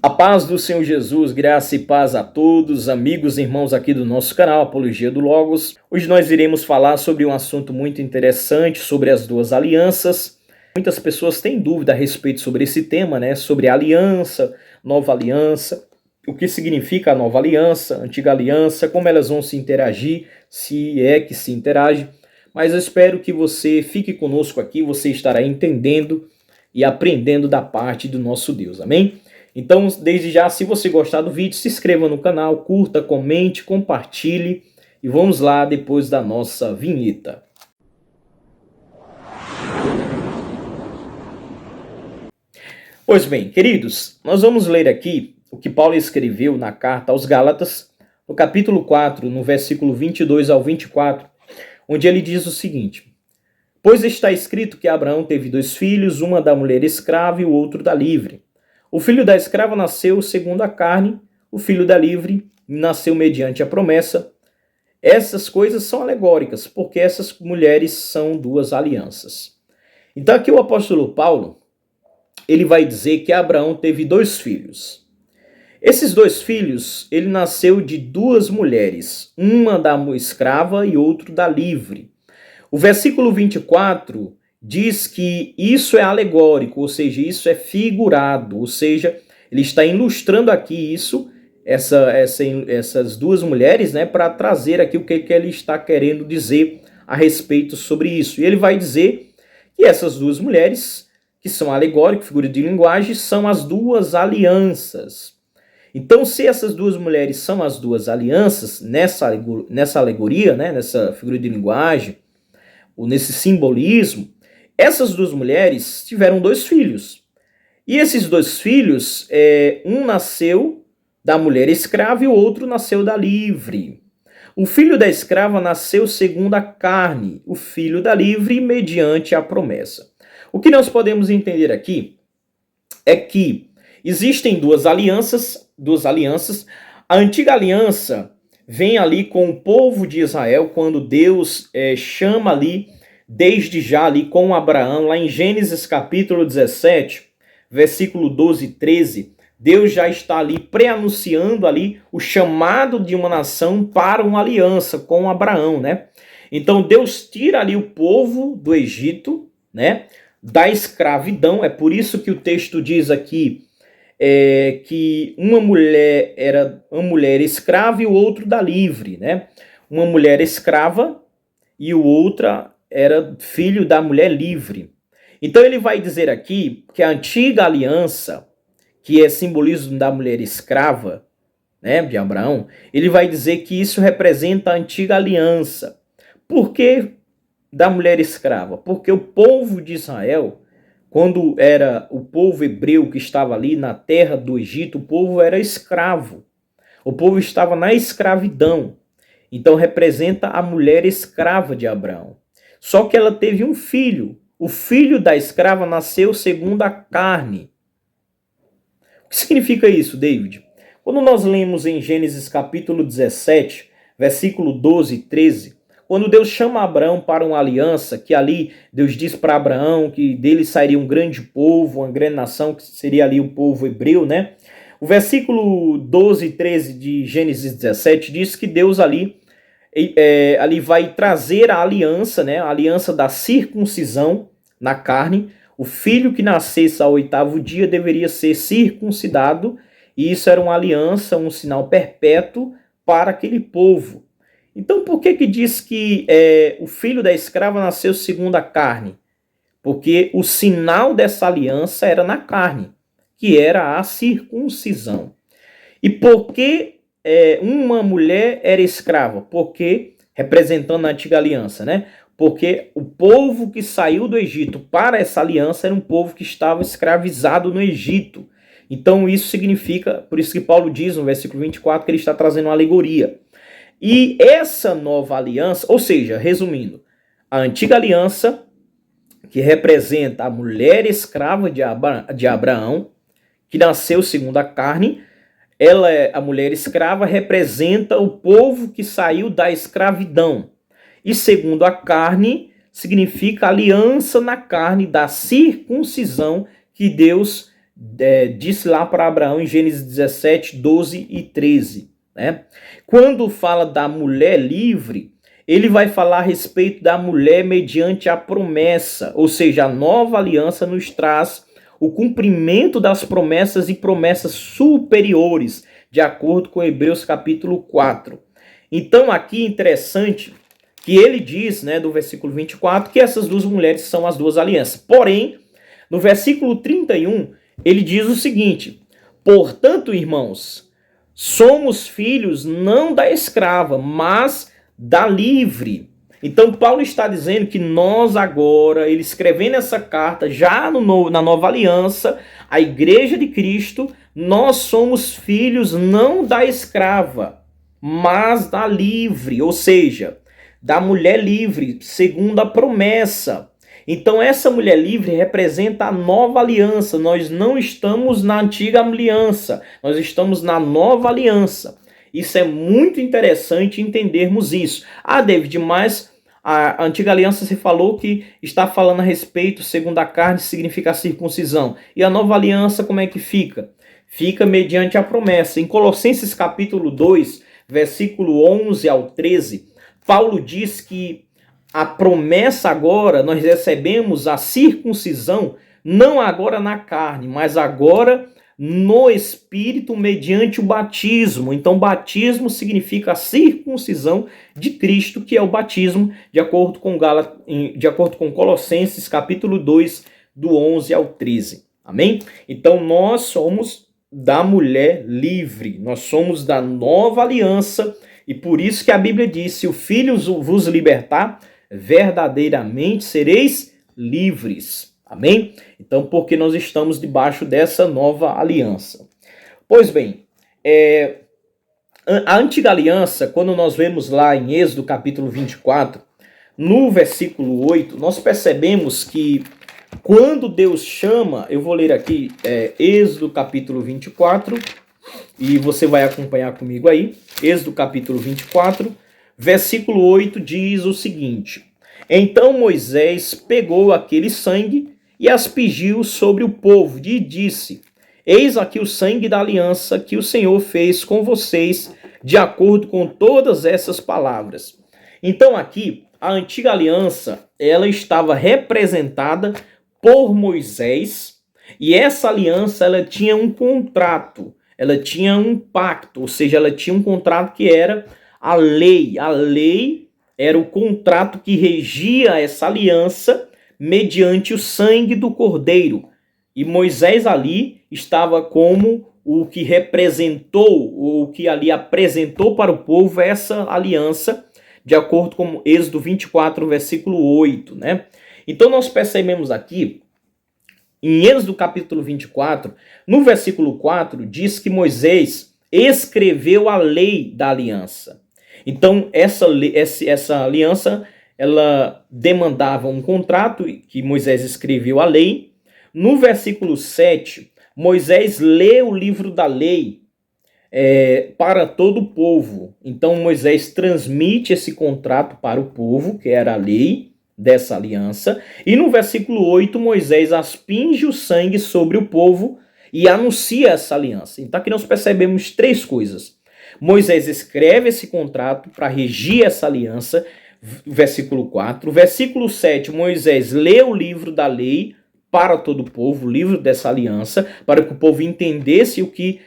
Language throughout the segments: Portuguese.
A paz do Senhor Jesus, graça e paz a todos, amigos e irmãos aqui do nosso canal Apologia do Logos. Hoje nós iremos falar sobre um assunto muito interessante, sobre as duas alianças. Muitas pessoas têm dúvida a respeito sobre esse tema, né? Sobre a aliança, nova aliança, o que significa a nova aliança, antiga aliança, como elas vão se interagir, se é que se interage. Mas eu espero que você fique conosco aqui, você estará entendendo e aprendendo da parte do nosso Deus, amém? Então, desde já, se você gostar do vídeo, se inscreva no canal, curta, comente, compartilhe e vamos lá depois da nossa vinheta. Pois bem, queridos, nós vamos ler aqui o que Paulo escreveu na carta aos Gálatas, no capítulo 4, no versículo 22 ao 24, onde ele diz o seguinte: Pois está escrito que Abraão teve 2 filhos, uma da mulher escrava e o outro da livre. O filho da escrava nasceu segundo a carne, o filho da livre nasceu mediante a promessa. Essas coisas são alegóricas, porque essas mulheres são duas alianças. Então aqui o apóstolo Paulo, ele vai dizer que Abraão teve 2 filhos. Esses 2 filhos, ele nasceu de 2 mulheres, uma da escrava e outro da livre. O versículo 24 diz que isso é alegórico, ou seja, isso é figurado, ou seja, ele está ilustrando aqui isso, essas 2 mulheres, né, para trazer aqui o que ele está querendo dizer a respeito sobre isso. E ele vai dizer que essas 2 mulheres, que são alegóricas, figura de linguagem, são as 2 alianças. Então, se essas 2 mulheres são as 2 alianças, nessa alegoria, né, nessa figura de linguagem, ou nesse simbolismo, essas 2 mulheres tiveram 2 filhos. E esses 2 filhos, um nasceu da mulher escrava e o outro nasceu da livre. O filho da escrava nasceu segundo a carne, o filho da livre mediante a promessa. O que nós podemos entender aqui é que existem duas alianças. A antiga aliança vem ali com o povo de Israel, quando Deus chama ali, desde já ali com Abraão, lá em Gênesis capítulo 17, versículo 12 e 13, Deus já está ali pré-anunciando ali o chamado de uma nação para uma aliança com Abraão, né? Então Deus tira ali o povo do Egito, né? Da escravidão, é por isso que o texto diz aqui que uma mulher era uma mulher escrava e o outro da livre, né? Uma mulher escrava e o outra era filho da mulher livre. Então ele vai dizer aqui que a antiga aliança, que é simbolismo da mulher escrava, né, de Abraão, ele vai dizer que isso representa a antiga aliança. Por que da mulher escrava? Porque o povo de Israel, quando era o povo hebreu que estava ali na terra do Egito, o povo era escravo. O povo estava na escravidão. Então representa a mulher escrava de Abraão. Só que ela teve um filho. O filho da escrava nasceu segundo a carne. O que significa isso, David? Quando nós lemos em Gênesis capítulo 17, versículo 12 e 13, quando Deus chama Abraão para uma aliança, que ali Deus diz para Abraão que dele sairia um grande povo, uma grande nação, que seria ali o povo hebreu, né? O versículo 12 e 13 de Gênesis 17 diz que Deus ali vai trazer a aliança, né? A aliança da circuncisão na carne. O filho que nascesse ao 8º dia deveria ser circuncidado, e isso era uma aliança, um sinal perpétuo para aquele povo. Então, por que diz que o filho da escrava nasceu segundo a carne? Porque o sinal dessa aliança era na carne, que era a circuncisão. E por que uma mulher era escrava? Porque, representando a antiga aliança, né? Porque o povo que saiu do Egito para essa aliança era um povo que estava escravizado no Egito. Então isso significa, por isso que Paulo diz no versículo 24 que ele está trazendo uma alegoria. E essa nova aliança, ou seja, resumindo, a antiga aliança, que representa a mulher escrava de Abraão, que nasceu segundo a carne, a mulher escrava, representa o povo que saiu da escravidão. E segundo a carne, significa aliança na carne da circuncisão que Deus disse lá para Abraão em Gênesis 17, 12 e 13. Né? Quando fala da mulher livre, ele vai falar a respeito da mulher mediante a promessa, ou seja, a nova aliança nos traz o cumprimento das promessas e promessas superiores, de acordo com Hebreus capítulo 4. Então aqui interessante que ele diz, né, do versículo 24, que essas duas mulheres são as duas alianças. Porém, no versículo 31, ele diz o seguinte: portanto, irmãos, somos filhos não da escrava, mas da livre. Então Paulo está dizendo que nós agora, ele escrevendo essa carta, já na nova aliança, a igreja de Cristo, nós somos filhos não da escrava, mas da livre, ou seja, da mulher livre, segundo a promessa. Então essa mulher livre representa a nova aliança. Nós não estamos na antiga aliança, nós estamos na nova aliança. Isso é muito interessante entendermos isso. Ah, David, mas a antiga aliança se falou que está falando a respeito, segundo a carne, significa a circuncisão. E a nova aliança como é que fica? Fica mediante a promessa. Em Colossenses capítulo 2, versículo 11 ao 13, Paulo diz que a promessa agora, nós recebemos a circuncisão, não agora na carne, mas agora no Espírito mediante o batismo. Então, batismo significa a circuncisão de Cristo, que é o batismo, de acordo com Colossenses capítulo 2, do 11 ao 13. Amém? Então, nós somos da mulher livre, nós somos da nova aliança, e por isso que a Bíblia diz: se o Filho vos libertar, verdadeiramente sereis livres. Amém? Então, porque nós estamos debaixo dessa nova aliança. Pois bem, a antiga aliança, quando nós vemos lá em Êxodo capítulo 24, no versículo 8, nós percebemos que quando Deus chama, eu vou ler aqui, Êxodo capítulo 24, e você vai acompanhar comigo aí. Êxodo capítulo 24, versículo 8 diz o seguinte: então Moisés pegou aquele sangue e aspergiu sobre o povo e disse: eis aqui o sangue da aliança que o Senhor fez com vocês, de acordo com todas essas palavras. Então aqui, a antiga aliança, ela estava representada por Moisés, e essa aliança, ela tinha um contrato, ela tinha um pacto, ou seja, ela tinha um contrato que era a lei. A lei era o contrato que regia essa aliança mediante o sangue do cordeiro. E Moisés ali estava como o que representou, ou o que ali apresentou para o povo essa aliança, de acordo com Êxodo 24, versículo 8, né? Então nós percebemos aqui, em Êxodo capítulo 24, no versículo 4, diz que Moisés escreveu a lei da aliança. Então essa aliança, ela demandava um contrato que Moisés escreveu a lei. No versículo 7, Moisés lê o livro da lei para todo o povo. Então Moisés transmite esse contrato para o povo, que era a lei dessa aliança. E no versículo 8, Moisés asperge o sangue sobre o povo e anuncia essa aliança. Então aqui nós percebemos três coisas. Moisés escreve esse contrato para regir essa aliança, versículo 4. Versículo 7, Moisés lê o livro da lei para todo o povo, o livro dessa aliança, para que o povo entendesse o que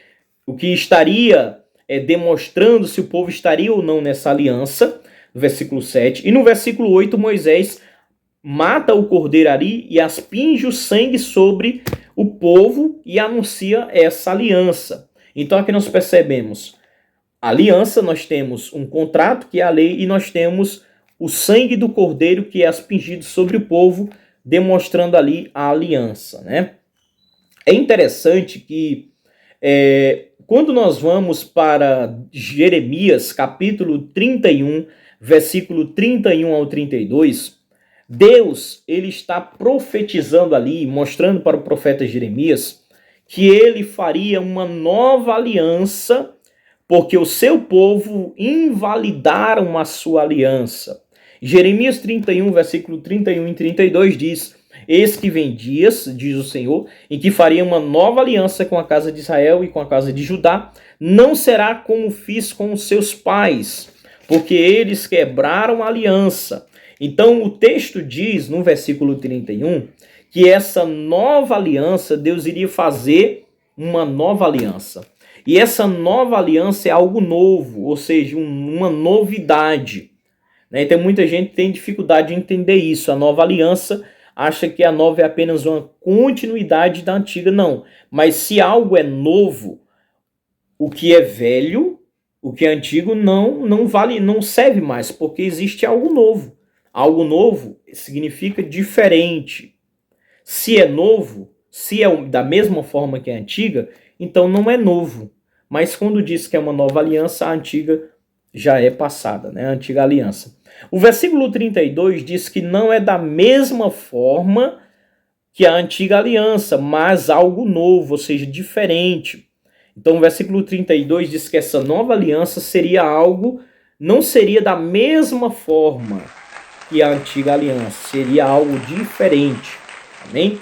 estaria demonstrando, se o povo estaria ou não nessa aliança, no versículo 7. E no versículo 8, Moisés mata o cordeiro ali e asperge o sangue sobre o povo e anuncia essa aliança. Então aqui nós percebemos a aliança, nós temos um contrato, que é a lei, e nós temos o sangue do cordeiro, que é aspergido sobre o povo, demonstrando ali a aliança, né? É interessante que quando nós vamos para Jeremias, capítulo 31, versículo 31 ao 32, Deus, ele está profetizando ali, mostrando para o profeta Jeremias que ele faria uma nova aliança, porque o seu povo invalidaram a sua aliança. Jeremias 31, versículo 31 e 32 diz: Eis que vem dias, diz o Senhor, em que farei uma nova aliança com a casa de Israel e com a casa de Judá. Não será como fiz com os seus pais, porque eles quebraram a aliança. Então o texto diz, no versículo 31, que essa nova aliança, Deus iria fazer uma nova aliança. E essa nova aliança é algo novo, ou seja, uma novidade. Então muita gente tem dificuldade de entender isso. A nova aliança acha que a nova é apenas uma continuidade da antiga. Não. Mas se algo é novo, o que é velho, o que é antigo não vale, não serve mais, porque existe algo novo. Algo novo significa diferente. Se é novo, se é da mesma forma que a antiga, então não é novo. Mas quando diz que é uma nova aliança, a antiga já é passada, né? A antiga aliança. O versículo 32 diz que não é da mesma forma que a antiga aliança, mas algo novo, ou seja, diferente. Então o versículo 32 diz que essa nova aliança seria algo, não seria da mesma forma que a antiga aliança, seria algo diferente. Amém?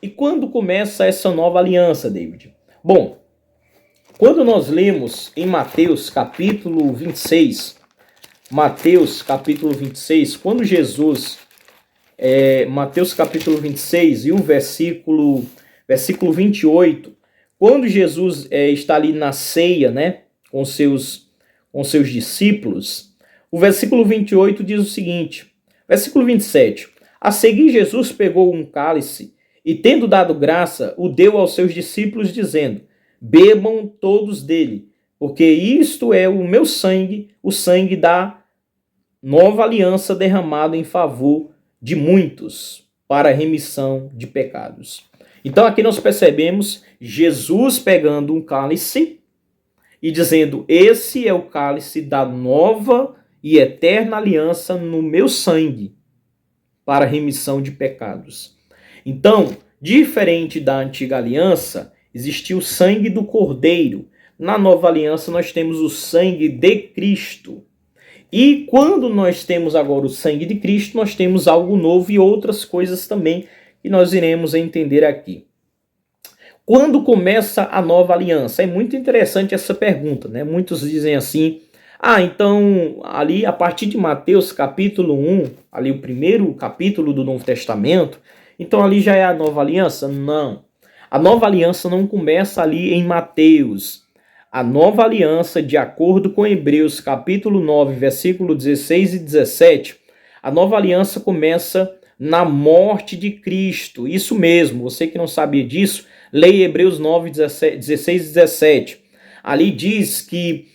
E quando começa essa nova aliança, David? Bom, quando nós lemos em Mateus capítulo 26, quando Jesus, Mateus capítulo 26 e o versículo 28, quando Jesus está ali na ceia, né, com seus discípulos, o versículo 28 diz o seguinte, versículo 27, a seguir Jesus pegou um cálice e, tendo dado graça, o deu aos seus discípulos, dizendo, bebam todos dele, porque isto é o meu sangue, o sangue da nova aliança derramado em favor de muitos, para a remissão de pecados. Então aqui nós percebemos Jesus pegando um cálice e dizendo, esse é o cálice da nova e eterna aliança no meu sangue, para a remissão de pecados. Então, diferente da antiga aliança, existia o sangue do Cordeiro. Na nova aliança nós temos o sangue de Cristo. E quando nós temos agora o sangue de Cristo, nós temos algo novo e outras coisas também que nós iremos entender aqui. Quando começa a nova aliança? É muito interessante essa pergunta, né? Muitos dizem assim, então ali a partir de Mateus capítulo 1, ali o primeiro capítulo do Novo Testamento, então ali já é a nova aliança? Não. A nova aliança não começa ali em Mateus. A nova aliança, de acordo com Hebreus capítulo 9, versículo 16 e 17, a nova aliança começa na morte de Cristo. Isso mesmo, você que não sabia disso, leia Hebreus 9, 16 e 17. Ali diz que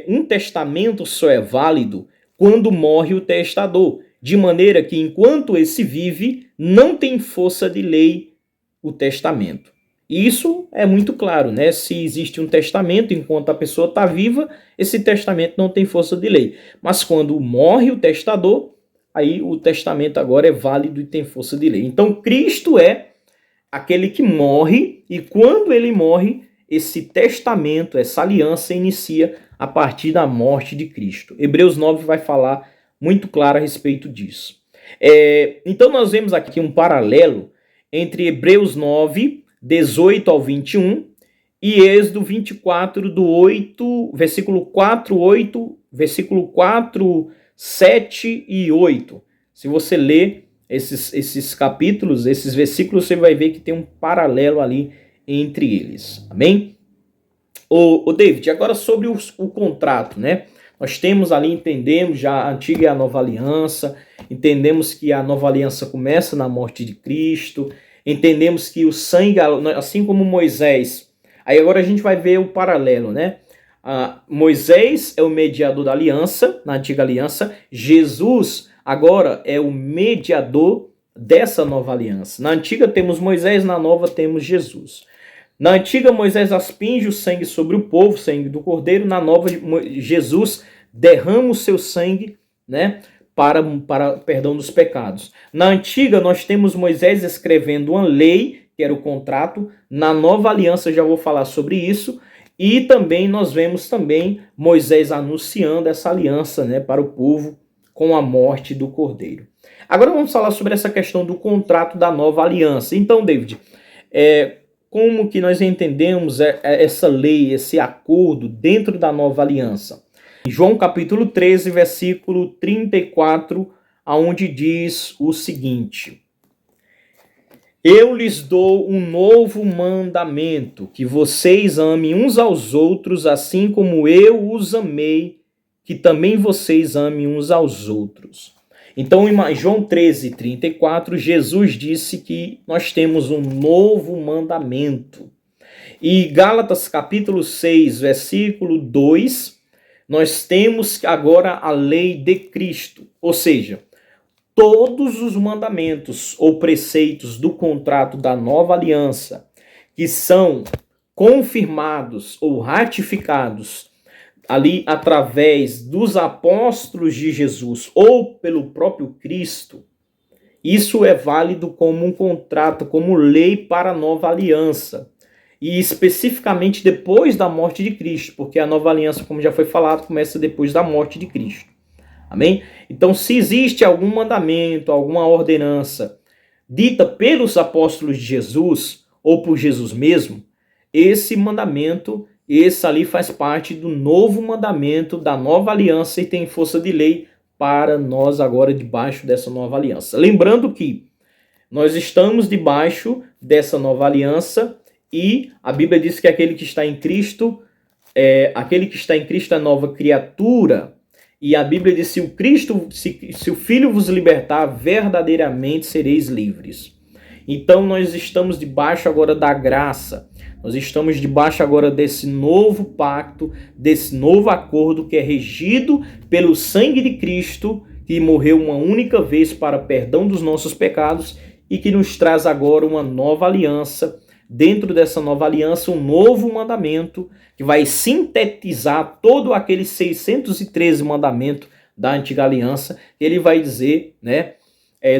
um testamento só é válido quando morre o testador, de maneira que enquanto esse vive, não tem força de lei o testamento. Isso é muito claro, né? Se existe um testamento enquanto a pessoa está viva, esse testamento não tem força de lei. Mas quando morre o testador, aí o testamento agora é válido e tem força de lei. Então Cristo é aquele que morre, e quando ele morre, esse testamento, essa aliança inicia a partir da morte de Cristo. Hebreus 9 vai falar muito claro a respeito disso. Então nós vemos aqui um paralelo entre Hebreus 9, 18 ao 21 e Êxodo 24, do 8, versículo 4, 8, versículo 4, 7 e 8. Se você ler esses capítulos, esses versículos, você vai ver que tem um paralelo ali entre eles. Amém? Ô David, agora sobre o contrato, né? Nós temos ali, entendemos já a antiga e a nova aliança, entendemos que a nova aliança começa na morte de Cristo, entendemos que o sangue, assim como Moisés, aí agora a gente vai ver o paralelo, né? Moisés é o mediador da aliança, na antiga aliança, Jesus agora é o mediador dessa nova aliança. Na antiga temos Moisés, na nova temos Jesus. Na antiga, Moisés asperge o sangue sobre o povo, sangue do cordeiro. Na nova, Jesus derrama o seu sangue, né, para perdão dos pecados. Na antiga, nós temos Moisés escrevendo uma lei, que era o contrato. Na nova aliança, já vou falar sobre isso. E também nós vemos também Moisés anunciando essa aliança, né, para o povo com a morte do Cordeiro. Agora vamos falar sobre essa questão do contrato da nova aliança. Então, David, como que nós entendemos essa lei, esse acordo dentro da nova aliança? João capítulo 13, versículo 34, aonde diz o seguinte: eu lhes dou um novo mandamento, que vocês amem uns aos outros, assim como eu os amei, que também vocês amem uns aos outros. Então, em João 13, 34, Jesus disse que nós temos um novo mandamento. E Gálatas capítulo 6, versículo 2, nós temos agora a lei de Cristo, ou seja, todos os mandamentos ou preceitos do contrato da nova aliança que são confirmados ou ratificados ali através dos apóstolos de Jesus ou pelo próprio Cristo, isso é válido como um contrato, como lei para a nova aliança. E especificamente depois da morte de Cristo, porque a nova aliança, como já foi falado, começa depois da morte de Cristo. Amém? Então, se existe algum mandamento, alguma ordenança dita pelos apóstolos de Jesus ou por Jesus mesmo, esse mandamento, esse ali faz parte do novo mandamento da nova aliança e tem força de lei para nós agora debaixo dessa nova aliança. Lembrando que nós estamos debaixo dessa nova aliança e a Bíblia diz que aquele que está em Cristo é a nova criatura. E a Bíblia diz: se o Filho vos libertar, verdadeiramente sereis livres. Então nós estamos debaixo agora da graça. Nós estamos debaixo agora desse novo pacto, desse novo acordo que é regido pelo sangue de Cristo, que morreu uma única vez para perdão dos nossos pecados e que nos traz agora uma nova aliança. Dentro dessa nova aliança, um novo mandamento que vai sintetizar todo aqueles 613 mandamentos da antiga aliança. Ele vai dizer,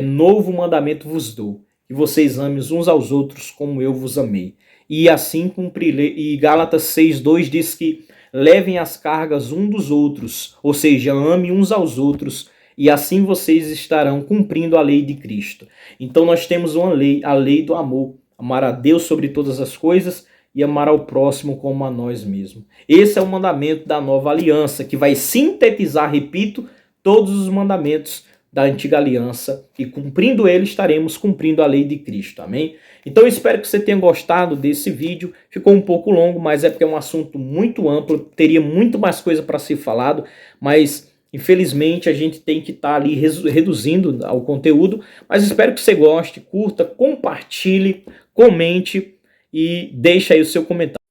novo mandamento vos dou, que vocês amem uns aos outros como eu vos amei. E assim cumprirei. E Gálatas 6:2 diz que levem as cargas uns dos outros, ou seja, amem uns aos outros, e assim vocês estarão cumprindo a lei de Cristo. Então nós temos uma lei, a lei do amor. Amar a Deus sobre todas as coisas e amar ao próximo como a nós mesmos. Esse é o mandamento da nova aliança, que vai sintetizar, repito, todos os mandamentos da antiga aliança. E cumprindo ele, estaremos cumprindo a lei de Cristo. Amém? Então, espero que você tenha gostado desse vídeo. Ficou um pouco longo, mas é porque é um assunto muito amplo. Teria muito mais coisa para ser falado, mas infelizmente a gente tem que estar ali reduzindo o conteúdo. Mas espero que você goste, curta, compartilhe, comente e deixe aí o seu comentário.